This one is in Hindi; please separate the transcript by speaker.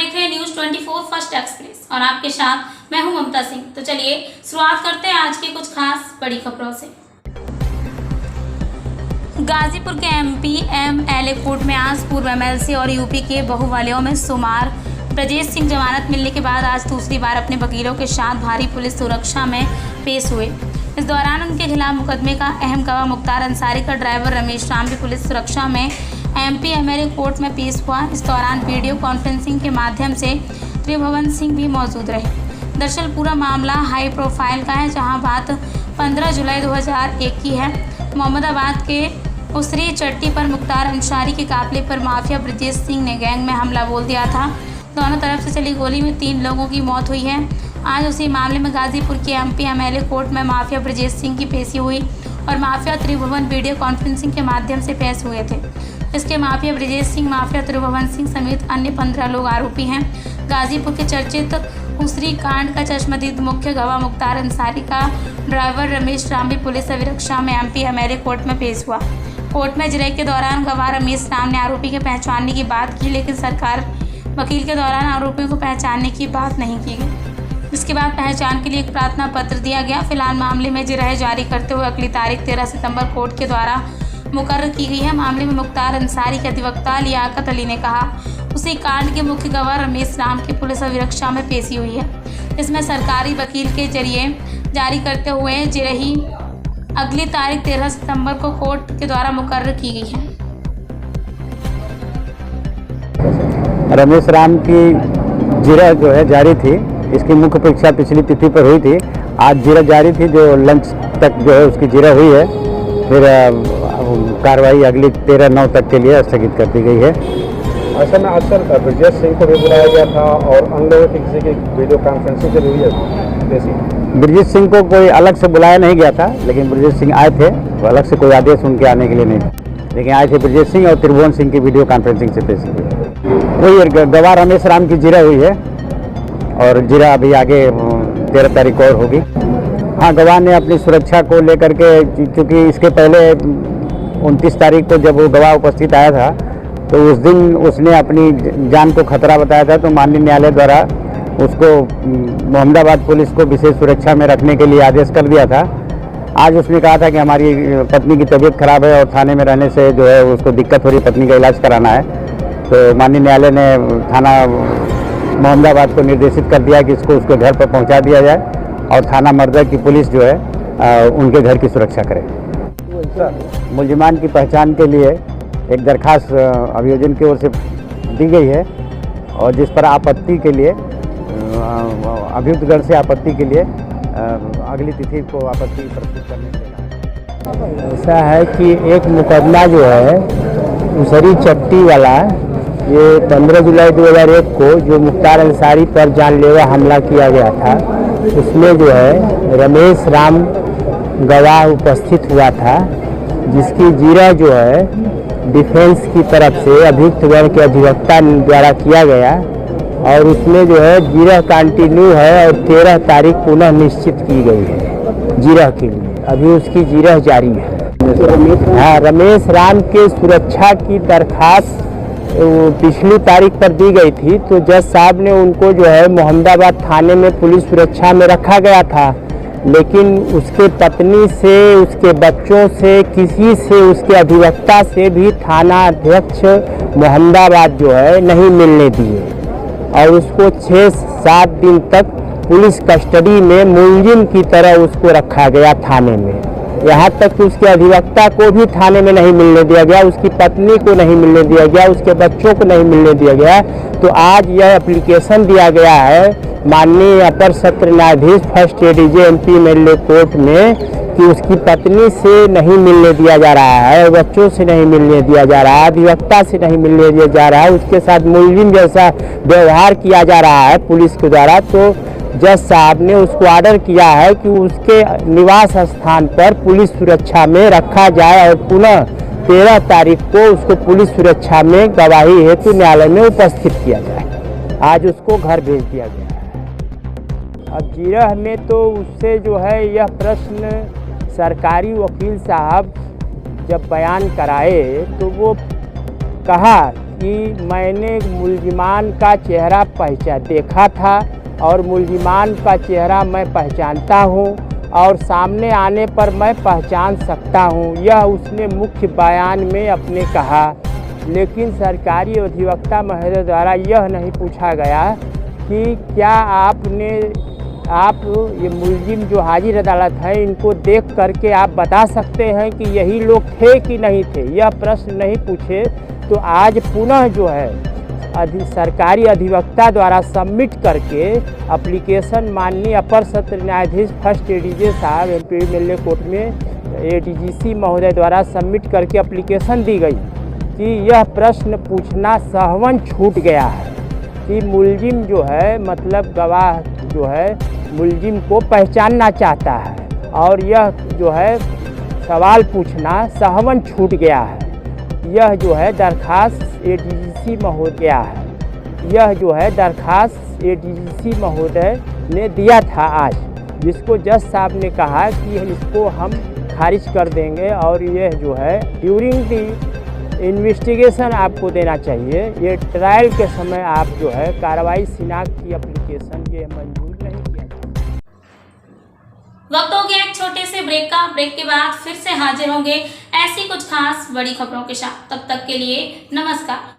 Speaker 1: देख रहे हैं न्यूज 24 फर्स्ट एक्सप्रेस और आपके साथ मैं हूं ममता सिंह। तो चलिए शुरुआत करते हैं आज की कुछ खास बड़ी खबरों से। गाजीपुर के एमपी एमएलए कोर्ट में आज पूर्व एमएलसी और यूपी के बाहुबलियों में शुमार ब्रजेश सिंह जमानत मिलने के बाद आज दूसरी बार अपने वकीलों के साथ भारी पुलिस सुरक्षा में पेश हुए। इस दौरान उनके खिलाफ मुकदमे का अहम गवाह मुख्तार अंसारी का ड्राइवर रमेश राम भी पुलिस सुरक्षा में एमपी एमएलए कोर्ट में पेश हुआ। इस दौरान वीडियो कॉन्फ्रेंसिंग के माध्यम से त्रिभुवन सिंह भी मौजूद रहे। दरअसल पूरा मामला हाई प्रोफाइल का है, जहां बात 15 जुलाई 2001 की है। मोहम्मदाबाद के उसरी चट्टी पर मुख्तार अंसारी के काफिले पर माफिया ब्रजेश सिंह ने गैंग में हमला बोल दिया था। दोनों तरफ से चली गोली में 3 लोगों की मौत हुई है। आज उसी मामले में गाजीपुर के एमपी एमएलए कोर्ट में माफिया ब्रजेश सिंह की पेशी हुई और माफिया त्रिभुवन वीडियो कॉन्फ्रेंसिंग के माध्यम से पेश हुए थे। इसके माफिया ब्रजेश सिंह, माफिया त्रिभुवन सिंह समेत अन्य 15 लोग आरोपी हैं। गाजीपुर के चर्चित उसरी कांड का चश्मदीद मुख्य गवाह मुख्तार अंसारी का ड्राइवर रमेश राम भी पुलिस अभिरक्षा में एमपी एमएलए कोर्ट में पेश हुआ। कोर्ट में इजराई के दौरान गवाह रमेश राम ने आरोपी के पहचानने की बात की, लेकिन सरकार वकील के दौरान आरोपियों को पहचानने की बात नहीं की गई। इसके बाद पहचान के लिए एक प्रार्थना पत्र दिया गया। फिलहाल मामले में जिरह जारी करते हुए अगली तारीख 13 सितंबर कोर्ट के द्वारा मुकर्रर की गई है। मामले में मुख्तार अंसारी के अधिवक्ता लियाकत अली ने कहा उसी कांड के मुख्य गवाह रमेश राम की पुलिस अभिरक्षा में पेशी हुई है। इसमें सरकारी वकील के जरिए जारी करते हुए जिरही अगली तारीख 13 सितंबर को कोर्ट के द्वारा मुकर्रर की गई है।
Speaker 2: रमेश राम की जिरह जो है जारी थी। इसकी मुख्य परीक्षा पिछली तिथि पर हुई थी। आज जिरह जारी थी, जो लंच तक जो है उसकी जिरह हुई है। फिर कार्रवाई अगली 13/9 तक के लिए स्थगित कर दी गई है।
Speaker 3: ऐसा में अक्सर ब्रजेश सिंह को भी बुलाया गया था और अन्य लोगों की किसी की वीडियो कॉन्फ्रेंसिंग जब हुई है।
Speaker 2: ब्रजेश सिंह को कोई अलग से बुलाया नहीं गया था, लेकिन ब्रजेश सिंह आए थे। अलग से कोई आदेश उनके आने के लिए नहीं, लेकिन आए थे ब्रजेश सिंह और त्रिभुवन सिंह की वीडियो कॉन्फ्रेंसिंग से पेश हुई। वही गवाह रमेश राम की जिरह हुई है और जिरह अभी आगे 13 तारीख और होगी। हाँ, गवाह ने अपनी सुरक्षा को लेकर के, क्योंकि इसके पहले 29 तारीख को जब वो गवाह उपस्थित आया था तो उस दिन उसने अपनी जान को खतरा बताया था, तो माननीय न्यायालय द्वारा उसको मोहम्मदाबाद पुलिस को विशेष सुरक्षा में रखने के लिए आदेश कर दिया था। आज उसने कहा था कि हमारी पत्नी की तबीयत खराब है और थाने में रहने से जो है उसको दिक्कत हो रही, पत्नी का इलाज कराना है। तो माननीय न्यायालय ने थाना मोहम्मदाबाद को निर्देशित कर दिया कि इसको उसके घर पर पहुंचा दिया जाए और थाना मर्दर की पुलिस जो है उनके घर की सुरक्षा करे। मुलजिमान की पहचान के लिए एक दरखास्त अभियोजन की ओर से दी गई है और जिस पर आपत्ति के लिए अभियुक्तगण से आपत्ति के लिए अगली तिथि को आपत्ति प्रस्तुत करने के।
Speaker 4: ऐसा है कि एक मुकदमा जो है उसरी चट्टी वाला, ये 15 जुलाई 2001 को जो मुख्तार अंसारी पर जानलेवा हमला किया गया था, उसमें जो है रमेश राम गवाह उपस्थित हुआ था, जिसकी जिरह जो है डिफेंस की तरफ से अभियुक्तगण के अधिवक्ता द्वारा किया गया और उसमें जो है जिरह कंटिन्यू है और 13 तारीख पुनः निश्चित की गई है जिरह के लिए। अभी उसकी जिरह जारी है। हाँ, रमेश राम के सुरक्षा की दरखास्त पिछली तारीख पर दी गई थी, तो जज साहब ने उनको जो है मोहम्मदाबाद थाने में पुलिस सुरक्षा में रखा गया था, लेकिन उसके पत्नी से, उसके बच्चों से, किसी से, उसके अधिवक्ता से भी थाना अध्यक्ष मोहम्मदाबाद जो है नहीं मिलने दिए और उसको 6-7 दिन तक पुलिस कस्टडी में मुलजिम की तरह उसको रखा गया थाने में। यहाँ तक कि उसके अधिवक्ता को भी थाने में नहीं मिलने दिया गया, उसकी पत्नी को नहीं मिलने दिया गया, उसके बच्चों को नहीं मिलने दिया गया। तो आज यह एप्लीकेशन दिया गया है माननीय अपर सत्र न्यायाधीश first ADJ MP MLA court में कि उसकी पत्नी से नहीं मिलने दिया जा रहा है, बच्चों से नहीं मिलने दिया जा रहा है, अधिवक्ता से नहीं मिलने दिया जा रहा है, उसके साथ मुलजिम जैसा व्यवहार किया जा रहा है पुलिस के द्वारा। तो जज साहब ने उसको ऑर्डर किया है कि उसके निवास स्थान पर पुलिस सुरक्षा में रखा जाए और पुनः 13 तारीख को उसको पुलिस सुरक्षा में गवाही हेतु न्यायालय में उपस्थित किया जाए। आज उसको घर भेज दिया गया है। अब जिरह में तो उससे जो है यह प्रश्न सरकारी वकील साहब जब बयान कराए तो वो कहा कि मैंने मुलजिमान का चेहरा देखा था और मुलजिमान का चेहरा मैं पहचानता हूं और सामने आने पर मैं पहचान सकता हूं, यह उसने मुख्य बयान में अपने कहा। लेकिन सरकारी अधिवक्ता महोदय द्वारा यह नहीं पूछा गया कि क्या आप ये मुलजिम जो हाजिर अदालत है इनको देख करके आप बता सकते हैं कि यही लोग थे कि नहीं थे। यह प्रश्न नहीं पूछे तो आज पुनः जो है सरकारी अधिवक्ता द्वारा सबमिट करके एप्लीकेशन माननीय अपर सत्र न्यायाधीश फर्स्ट एडीजे साहब एमपी कोर्ट में एडीजीसी महोदय द्वारा सबमिट करके एप्लीकेशन दी गई कि यह प्रश्न पूछना सहवन छूट गया है कि मुलजिम जो है मतलब गवाह जो है मुलजिम को पहचानना चाहता है और यह जो है सवाल पूछना सहवन छूट गया है। यह जो है दरखास्त एडीजीसी महोदय है, यह जो है दरखास्त एडीजीसी महोदय ने दिया था आज, जिसको जज साहब ने कहा कि इसको हम खारिज कर देंगे और यह जो है ड्यूरिंग दी इन्वेस्टिगेशन आपको देना चाहिए। ये ट्रायल के समय आप जो है कार्रवाई शिनाख्त की एप्लीकेशन ये मंजूर नहीं किया।
Speaker 1: वक्त हो गया एक छोटे से ब्रेक का। ब्रेक के बाद फिर से हाजिर होंगे ऐसी कुछ खास बड़ी खबरों के साथ। तब तक के लिए नमस्कार।